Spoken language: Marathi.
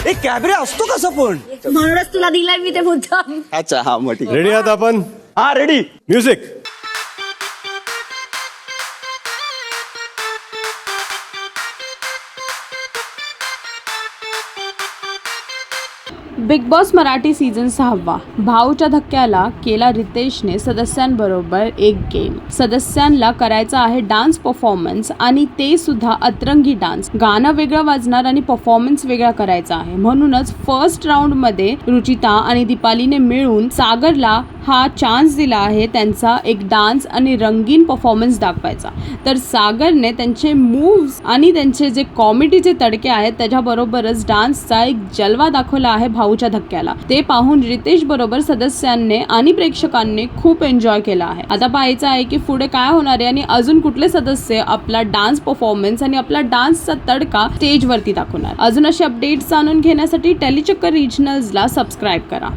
एक कॅबरे असतो कसं पण म्हणूनच तुला दिलाय मी ते मुद्दाम. अच्छा हा मग ठीक रेडी आहात आपण? हा ready. Music. Big boss Marathi season 6 भाऊच्या धक्क्याला केला रितेशने सदस्यांबरोबर एक गेम. सदस्यांना करायचा आहे डान्स परफॉर्मन्स आणि ते सुद्धा अतरंगी डान्स. गाणं वेगळं वाजणार आणि परफॉर्मन्स वेगळा करायचा आहे. म्हणूनच फर्स्ट राऊंड मध्ये रुचिता आणि दीपालीने मिळून सागरला हा चान्स दिला आहे त्यांचा एक डान्स आणि रंगीन परफॉर्मन्स दाखवायचा. तर सागरने त्यांचे मूव्स आणि त्यांचे जे कॉमेडीचे तडके आहेत त्याच्याबरोबरच डान्सचा एक जलवा दाखवला आहे भाऊच्या धक्क्याला. ते पाहून रितेश बरोबर सदस्यांनी आणि प्रेक्षकांनी खूप एन्जॉय केला आहे. आता पाहायचं आहे की पुढे काय होणार आहे आणि अजून कुठले सदस्य आपला डान्स परफॉर्मन्स आणि आपला डान्सचा तडका स्टेजवरती दाखवणार. अजून असे अपडेट्स जाणून घेण्यासाठी टेलीचक्कर रिजनल्सला सबस्क्राईब करा.